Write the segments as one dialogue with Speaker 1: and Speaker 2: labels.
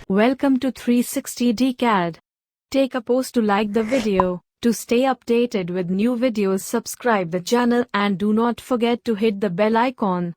Speaker 1: Welcome to 360 CAD. Take a pause to like the video. To stay updated with new videos, subscribe the channel and do not forget to hit the bell icon.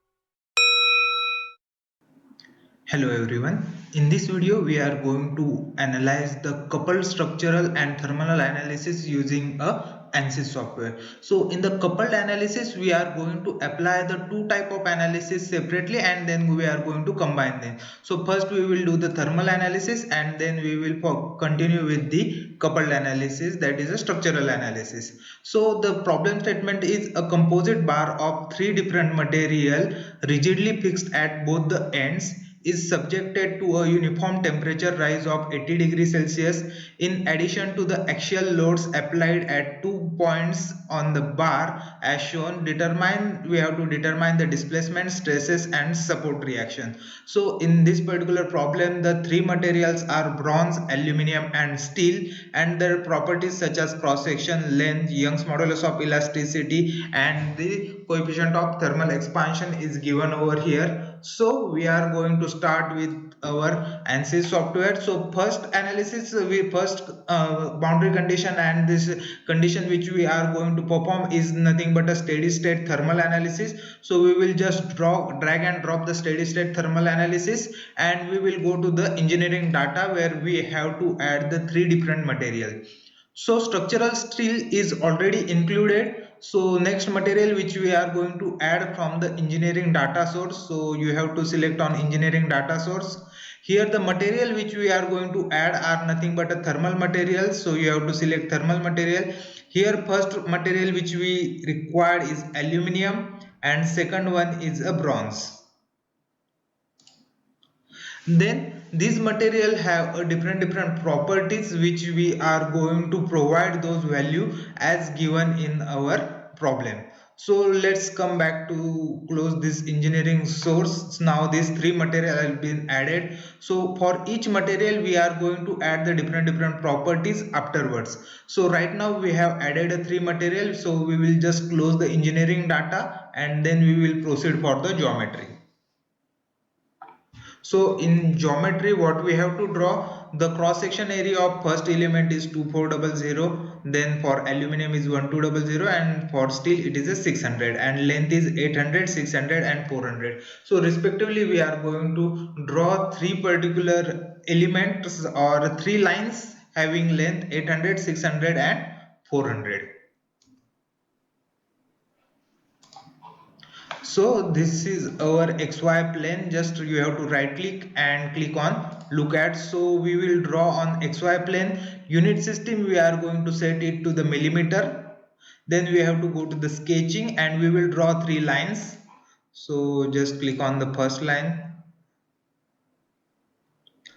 Speaker 2: Hello everyone. In this video we are going to analyze the coupled structural and thermal analysis using a ANSYS software. So in the coupled analysis we are going to apply the two type of analysis separately and then we are going to combine them. So first we will do the thermal analysis and then we will continue with the coupled analysis, that is a structural analysis. So the problem statement is a composite bar of three different material rigidly fixed at both the ends is subjected to a uniform temperature rise of 80 degrees Celsius in addition to the axial loads applied at 2 points on the bar as shown. We have to determine the displacement, stresses and support reaction. So in this particular problem the three materials are bronze, aluminum and steel, and their properties such as cross section, length, Young's modulus of elasticity and the coefficient of thermal expansion is given over here. So we are going to start with our ANSYS software. So first analysis, we first boundary condition, and this condition which we are going to perform is nothing but a steady state thermal analysis. So we will just drag and drop the steady state thermal analysis and we will go to the engineering data where we have to add the three different material. So structural steel is already included. So next material which we are going to add from the engineering data source. So you have to select on engineering data source. Here the material which we are going to add are nothing but a thermal material. So you have to select thermal material. Here first material which we required is aluminium and second one is a bronze. Then these material have a different properties which we are going to provide those value as given in our problem. So let's come back to close this engineering source. Now these three material have been added. So for each material we are going to add the different properties afterwards. So right now we have added a three material, so we will just close the engineering data and then we will proceed for the geometry. So in geometry what we have to draw, the cross section area of first element is 2400, then for aluminum is 1200 and for steel it is a 600 and length is 800, 600 and 400. So respectively we are going to draw three particular elements or three lines having length 800, 600 and 400. So this is our XY plane. Just you have to right click and click on look at. So we will draw on XY plane. Unit system we are going to set it to the millimeter. Then we have to go to the sketching and we will draw three lines. So just click on the first line.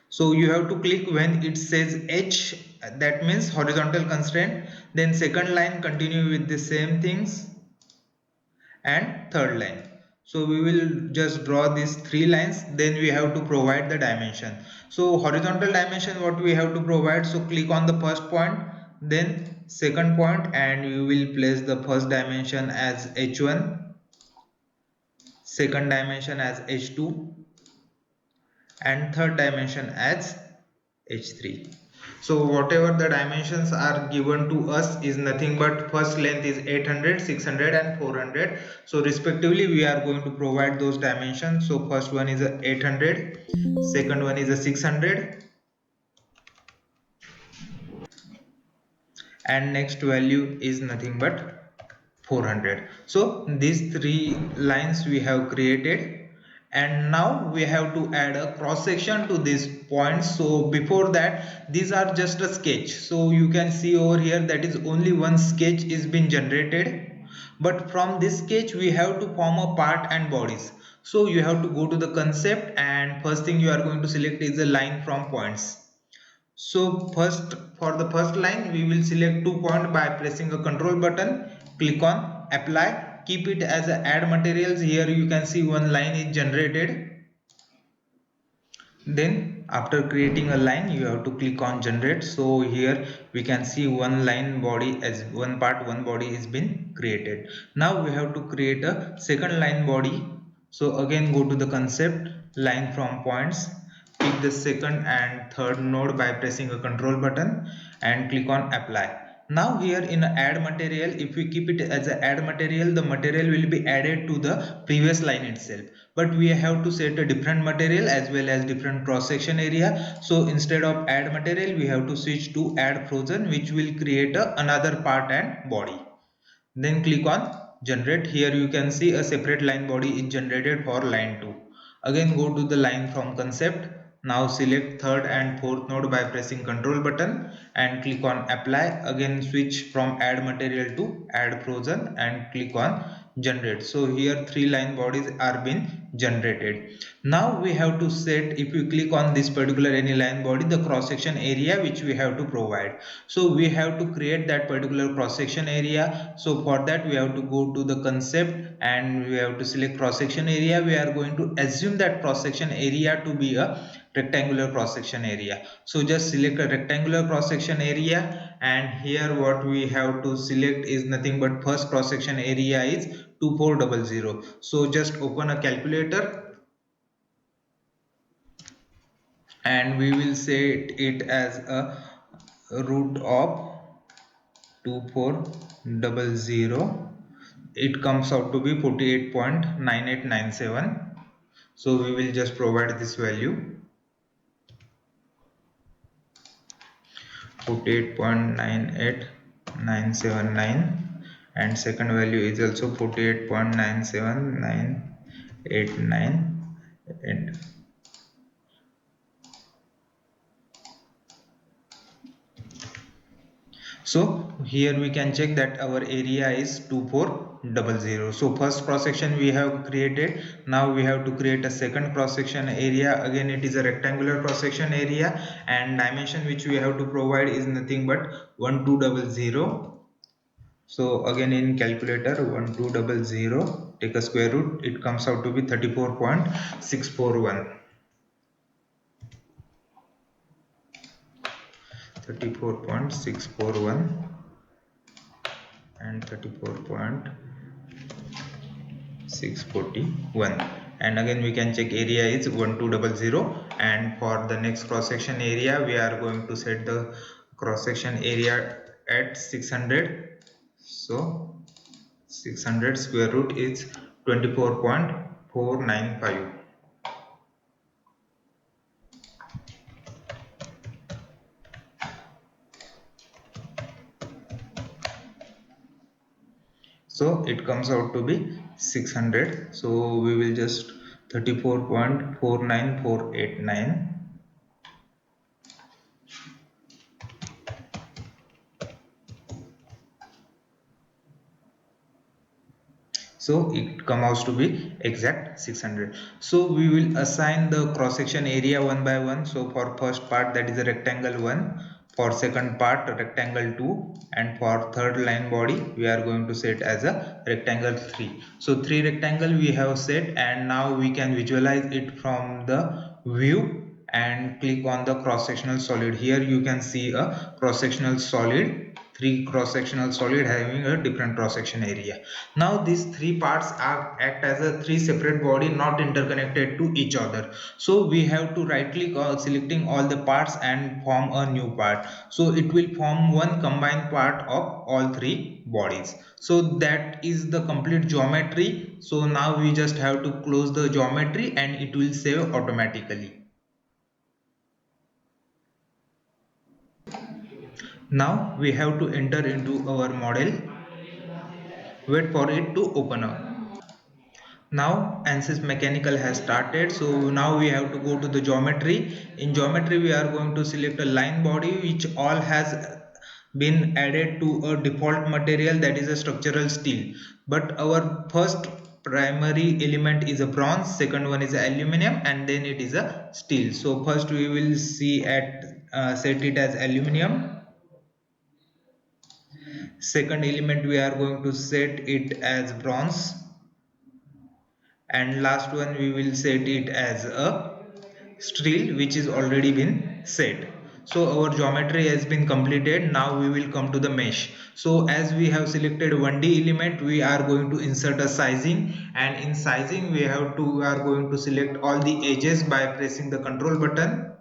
Speaker 2: So you have to click when it says H, that means horizontal constraint. Then second line continue with the same things and third line. So we will just draw these three lines, then we have to provide the dimension. So horizontal dimension what we have to provide, so click on the first point, then second point, and we will place the first dimension as h1, second dimension as h2 and third dimension as h3. So whatever the dimensions are given to us is nothing but first length is 800, 600 and 400. So respectively we are going to provide those dimensions. So first one is a 800, second one is a 600 and next value is nothing but 400. So these three lines we have created and now we have to add a cross section to these points. So before that these are just a sketch. So you can see over here that is only one sketch is been generated, but from this sketch we have to form a part and bodies. So you have to go to the concept and first thing you are going to select is a line from points. So first, for the first line we will select 2 point by pressing a control button, click on apply, keep it as a add materials. Here you can see one line is generated. Then after creating a line you have to click on generate. So here we can see one line body as one part, one body is been created. Now we have to create a second line body. So again go to the concept, line from points, pick the second and third node by pressing a control button and click on apply. Now here in add material, if we keep it as a add material, the material will be added to the previous line itself. But we have to set a different material as well as different cross section area. So instead of add material, we have to switch to add frozen, which will create another part and body. Then click on generate. Here you can see a separate line body is generated for line 2. Again go to the line from concept. Now select third and fourth node by pressing control button and click on apply. Again switch from add material to add frozen and click on generate. So here three line bodies are being generated. Now we have to set, if you click on this particular any line body, the cross section area which we have to provide. So we have to create that particular cross section area. So for that we have to go to the concept and we have to select cross section area. We are going to assume that cross section area to be a rectangular cross section area. So just select a rectangular cross section area, and here what we have to select is nothing but first cross section area is 2400. So just open a calculator and we will set it as a root of 2400. It comes out to be 48.9897. So we will just provide this value 48.98979, and second value is also 48.97989, and so here we can check that our area is 2400. So first cross section we have created. Now we have to create a second cross section area. Again it is a rectangular cross section area, and dimension which we have to provide is nothing but 1200. So again in calculator 1200, take a square root, it comes out to be 34.641. 34.641 and 34.641, and again we can check area is 1200. And for the next cross section area we are going to set the cross section area at 600. So 600 square root is 24.495. So it comes out to be 600. So we will just 34.49489. So it comes out to be exact 600. So we will assign the cross section area one by one. So for first part, that is a rectangle 1, for second part rectangle 2, and for third line body we are going to set as a rectangle 3. So 3 rectangle we have set, and now we can visualize it from the view and click on the cross sectional solid. Here you can see a cross sectional solid, 3 cross sectional solid having a different cross section area. Now these 3 parts act as a 3 separate body, not interconnected to each other. So we have to right click on selecting all the parts and form a new part. So it will form one combined part of all 3 bodies. So that is the complete geometry. So now we just have to close the geometry and it will save automatically. Now we have to enter into our model. Wait for it to open up. Now ANSYS mechanical has started. So now we have to go to the geometry. In geometry we are going to select a line body which all has been added to a default material, that is a structural steel. But our first primary element is a bronze, second one is aluminum, and then it is a steel. So first we will see at set it as aluminum. Second element we are going to set it as bronze, and last one we will set it as a steel, which is already been set. So our geometry has been completed. Now we will come to the mesh. So as we have selected 1D element, we are going to insert a sizing, and in sizing we are going to select all the edges by pressing the control button.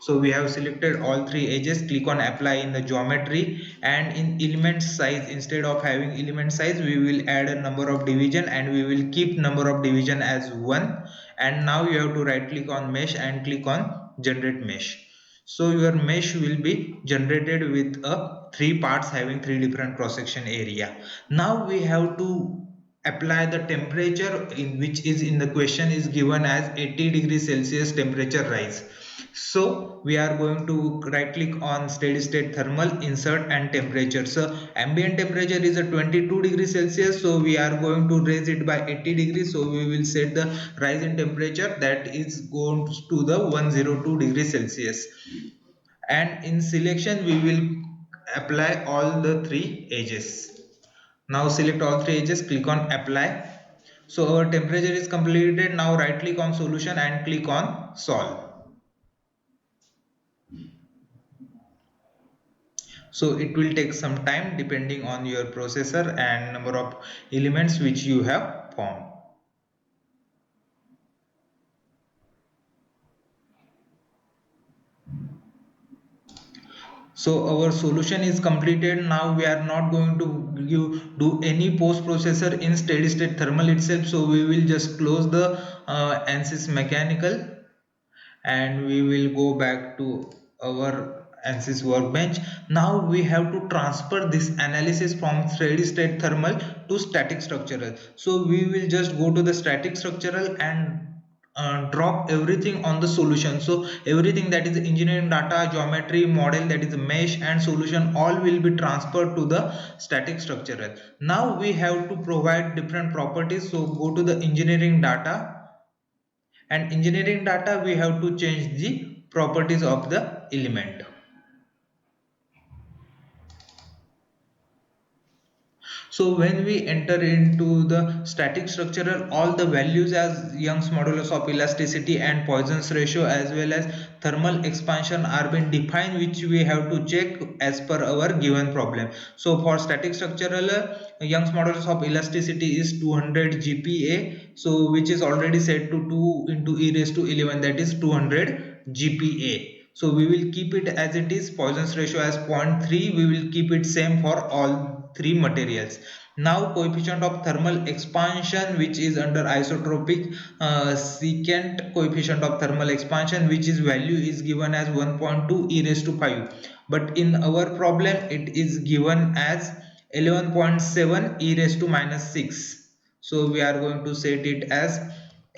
Speaker 2: So we have selected all three edges. Click on apply in the geometry, and in element size, instead of having element size, we will add a number of division, and we will keep number of division as 1. And now you have to right click on mesh and click on generate mesh. So your mesh will be generated with a three parts having three different cross section area. Now we have to apply the temperature in which is in the question is given as 80 degrees Celsius temperature rise. So we are going to right click on steady state thermal, insert and temperature. So ambient temperature is a 22 degrees Celsius, so we are going to raise it by 80 degrees. So we will set the rise in temperature, that is going to the 102 degrees Celsius. And in selection we will apply all the three edges. Now select all three edges, click on apply. So our temperature is completed. Now right click on solution and click on solve. So it will take some time depending on your processor and number of elements which you have formed. So our solution is completed. Now we are not going to do any post processor in steady state thermal itself. So we will just close the ANSYS mechanical, and we will go back to our ANSYS workbench. Now we have to transfer this analysis from steady state thermal to static structural. So we will just go to the static structural and drop everything on the solution. So everything that is engineering data, geometry, model, that is mesh and solution, all will be transferred to the static structural. Now we have to provide different properties. So go to the engineering data, and engineering data we have to change the properties of the element. So when we enter into the static structural, all the values as Young's modulus of elasticity and Poisson's ratio as well as thermal expansion are been defined, which we have to check as per our given problem. So for static structural, Young's modulus of elasticity is 200 GPa, so which is already set to 2 into e raised to 11, that is 200 GPa. So we will keep it as it is. Poisson's ratio as 0.3, we will keep it same for all three materials. Now coefficient of thermal expansion, which is under isotropic secant coefficient of thermal expansion, which is value is given as 1.2 e raised to 5, but in our problem it is given as 11.7 e raised to minus 6. So we are going to set it as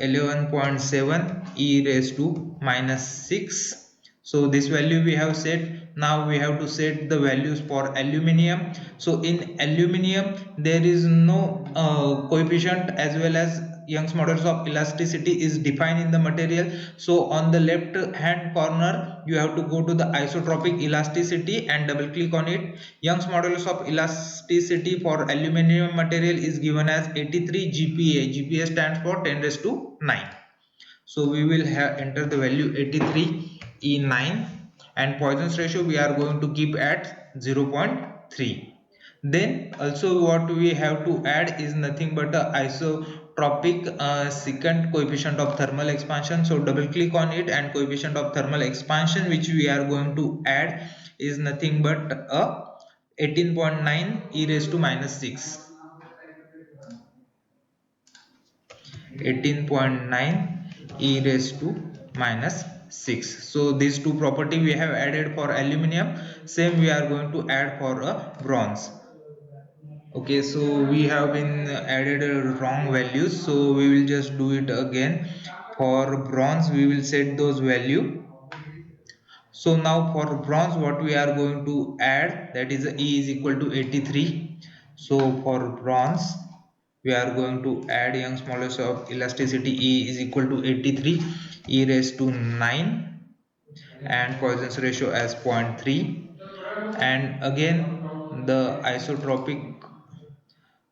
Speaker 2: 11.7 e raised to minus 6. So this value we have set. Now we have to set the values for aluminium. So in aluminium there is no coefficient as well as Young's modulus of elasticity is defined in the material. So on the left hand corner you have to go to the isotropic elasticity and double click on it. Young's modulus of elasticity for aluminium material is given as 83 GPa. GPa stands for 10 raised to 9. So we will have enter the value 83 E9, and Poisson's ratio we are going to keep at 0.3. Then also what we have to add is nothing but a isotropic secant coefficient of thermal expansion. So double click on it, and coefficient of thermal expansion which we are going to add is nothing but a 18.9 e raised to minus 6. 18.9 e raised to minus 6. So these two property we have added for aluminium, same we are going to add for a bronze. Okay, so we have been added wrong values, so we will just do it again. For bronze we will set those value. So now for bronze what we are going to add, that is E is equal to 83. So for bronze we are going to add Young's modulus of elasticity E is equal to 83 e raised to 9 and Poisson's ratio as 0.3, and again the isotropic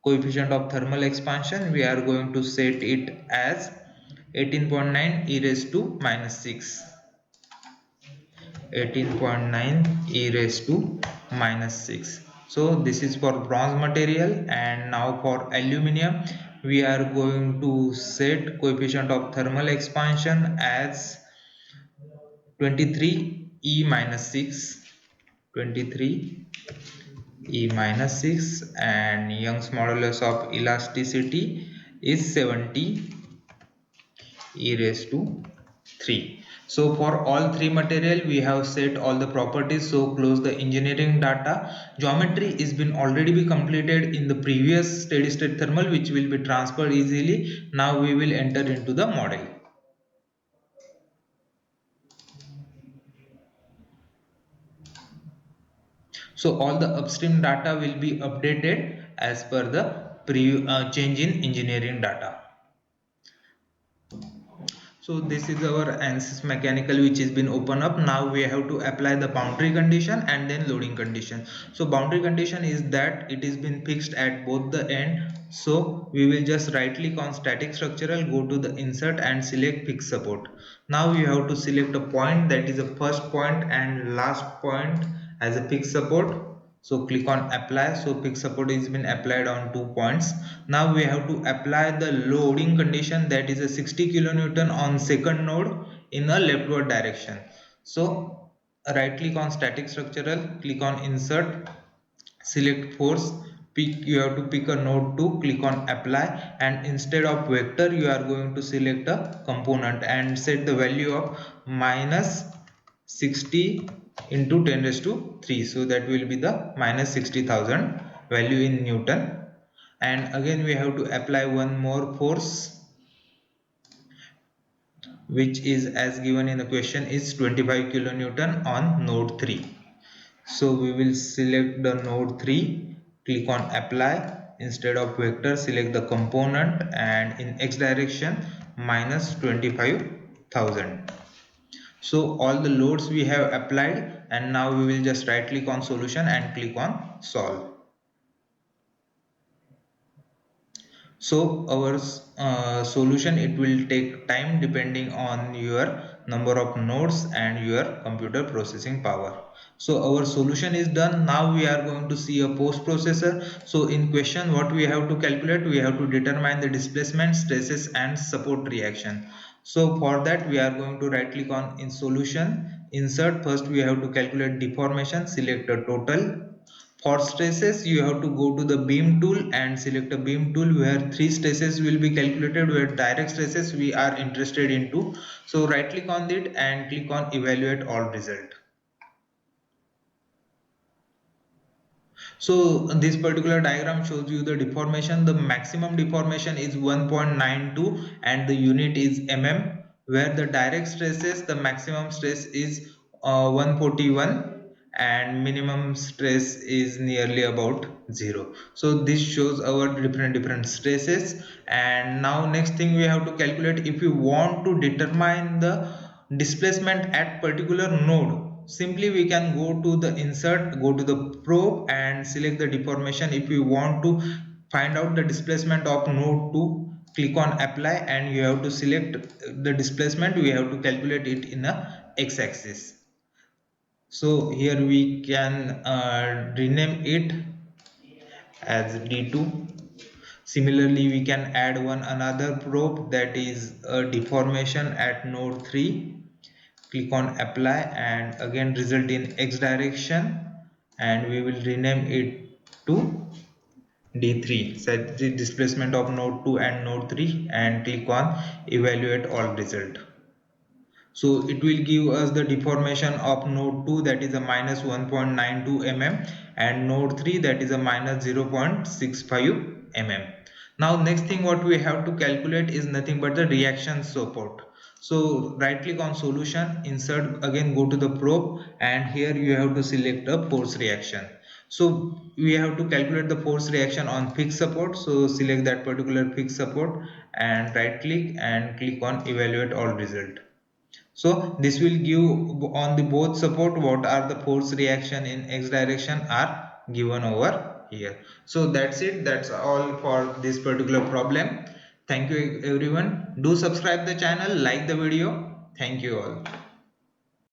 Speaker 2: coefficient of thermal expansion we are going to set it as 18.9 e raised to minus 6. 18.9 e raised to minus 6. So this is for bronze material, and now for aluminium we are going to set coefficient of thermal expansion as 23 e minus 6, 23 e minus 6, and Young's modulus of elasticity is 70 e raised to 3. So for all three material we have set all the properties. So close the engineering data. Geometry is been already be completed in the previous steady state thermal, which will be transferred easily. Now we will enter into the model. So all the upstream data will be updated as per the change in engineering data. So this is our ANSYS mechanical which has been open up. Now we have to apply the boundary condition and then loading condition. So boundary condition is that it is been fixed at both the end. So we will just right click on static structural, go to the insert and select fixed support. Now you have to select a point, that is the first point and last point as a fixed support. So click on apply. So fixed support is been applied on 2 points. Now we have to apply the loading condition, that is a 60 kilonewton on second node in a leftward direction. So right click on static structural, click on insert, select force, you have to pick a node 2, click on apply, and instead of vector you are going to select a component and set the value of minus 60 into 10 raised to 3. So that will be the minus 60,000 value in Newton. And again we have to apply one more force, which is as given in the question is 25 kilonewton on node 3. So we will select the node 3, click on apply, instead of vector select the component, and in x direction minus 25,000. So all the loads we have applied, and now we will just right click on solution and click on solve. So our solution, it will take time depending on your number of nodes and your computer processing power. So our solution is done. Now we are going to see a post processor. So in question what we have to calculate, we have to determine the displacement, stresses and support reaction. So for that we are going to right click on in solution, insert. First we have to calculate deformation, select a total. For stresses you have to go to the beam tool and select a beam tool where three stresses will be calculated, where direct stresses we are interested into. So right click on it and click on evaluate all result. So this particular diagram shows you the deformation. The maximum deformation is 1.92 and the unit is mm, where the direct stresses, the maximum stress is 141 and minimum stress is nearly about 0. So this shows our different stresses. And now next thing we have to calculate, if you want to determine the displacement at particular node, simply we can go to the insert, go to the probe and select the deformation. If we want to find out the displacement of node 2, click on apply and you have to select the displacement. We have to calculate it in a x-axis. So here we can rename it as D2. Similarly, we can add one another probe, that is a deformation at node 3. Click on apply and again result in x direction, and we will rename it to D3. Set the displacement of node 2 and node 3 and click on evaluate all result. So it will give us the deformation of node 2, that is a minus 1.92 mm, and node 3, that is a minus 0.65 mm. Now next thing what we have to calculate is nothing but the reaction support. So right click on solution, insert, again go to the probe, and here you have to select a force reaction. So we have to calculate the force reaction on fixed support. So select that particular fixed support and right click and click on evaluate all result. So this will give on the both support what are the force reaction in x direction are given over here. So that's it. That's all for this particular problem. Thank you everyone. Do subscribe the channel, like the video. Thank you all.